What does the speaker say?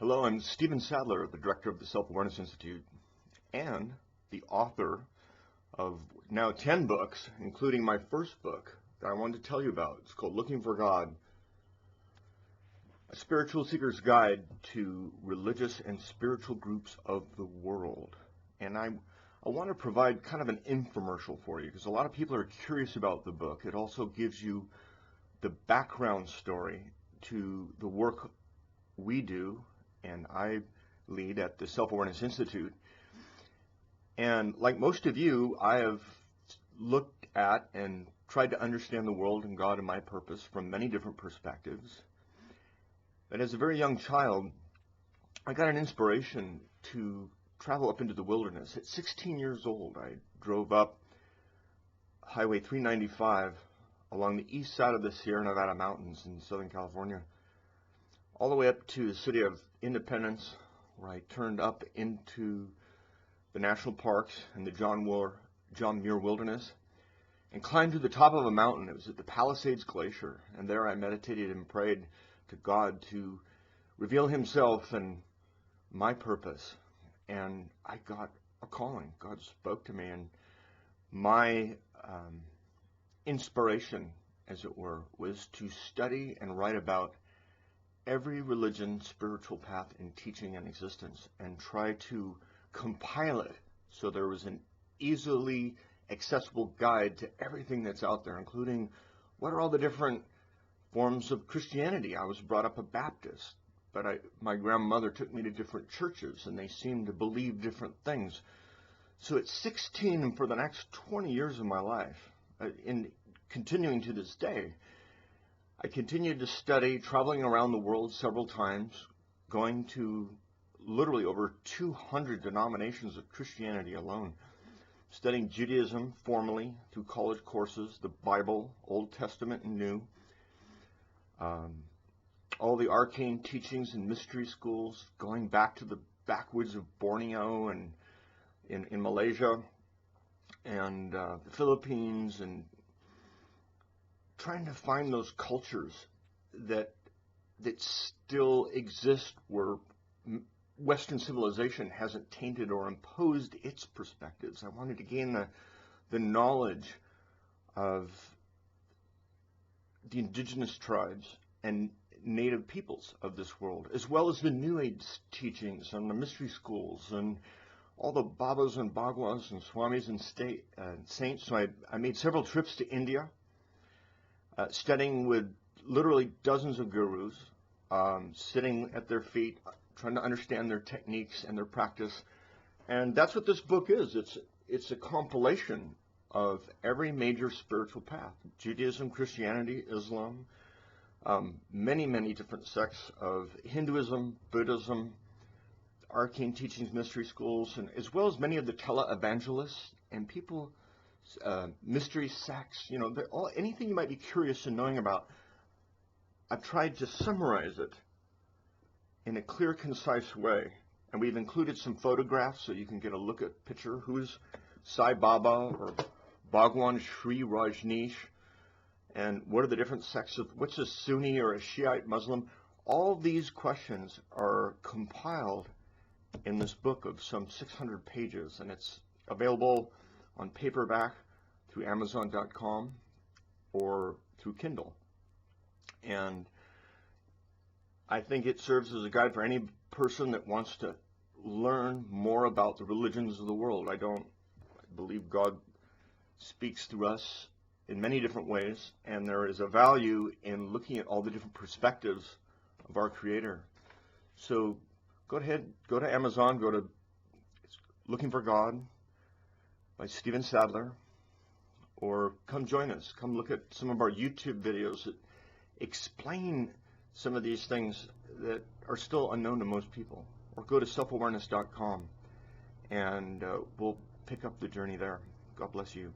Hello, I'm Stephen Sadler, the director of the Self-Awareness Institute and the author of now 10 books, including my first book that I wanted to tell you about. It's called Looking for God, a spiritual seeker's guide to religious and spiritual groups of the world. And I want to provide kind of an infomercial for you because a lot of people are curious about the book. It also gives you the background story to the work we do and I lead at the Self-Awareness Institute. And like most of you, I have looked at and tried to understand the world and God and my purpose from many different perspectives. But as a very young child, I got an inspiration to travel up into the wilderness. At 16 years old, I drove up Highway 395 along the east side of the Sierra Nevada mountains in Southern California, all the way up to the city of Independence, where I turned up into the national parks and the John Muir Wilderness, and climbed to the top of a mountain. It was at the Palisades Glacier, and there I meditated and prayed to God to reveal himself and my purpose. And I got a calling. God spoke to me, and my inspiration, as it were, was to study and write about every religion, spiritual path, and teaching in existence, and try to compile it so there was an easily accessible guide to everything that's out there, including what are all the different forms of Christianity. I was brought up a Baptist, but my grandmother took me to different churches, and they seemed to believe different things. So at 16, and for the next 20 years of my life, in continuing to this day, I continued to study, traveling around the world several times, going to literally over 200 denominations of Christianity alone, studying Judaism formally through college courses, the Bible, Old Testament and New, all the arcane teachings and mystery schools, going back to the backwoods of Borneo and in Malaysia and the Philippines, and trying to find those cultures that still exist where Western civilization hasn't tainted or imposed its perspectives. I wanted to gain the knowledge of the indigenous tribes and native peoples of this world, as well as the New Age teachings and the mystery schools and all the Babas and Bhagwas and Swamis and saints. So I made several trips to India, studying with literally dozens of gurus, sitting at their feet, trying to understand their techniques and their practice. And that's what this book is. It's a compilation of every major spiritual path: Judaism, Christianity, Islam, many, many different sects of Hinduism, Buddhism, arcane teachings, mystery schools, and as well as many of the tele-evangelists and people, mystery sects, anything you might be curious in knowing about. I've tried to summarize it in a clear, concise way, and we've included some photographs so you can get a look at picture. Who's Sai Baba or Bhagwan Sri Rajneesh, and what are the different sects of, what's a Sunni or a Shiite Muslim? All these questions are compiled in this book of some 600 pages, and it's available on paperback through Amazon.com or through Kindle. And I think it serves as a guide for any person that wants to learn more about the religions of the world. I believe God speaks through us in many different ways, and there is a value in looking at all the different perspectives of our Creator. So go ahead, go to Amazon, go to Looking for God by Stephen Sadler, or come join us. Come look at some of our YouTube videos that explain some of these things that are still unknown to most people. Or go to selfawareness.com, and we'll pick up the journey there. God bless you.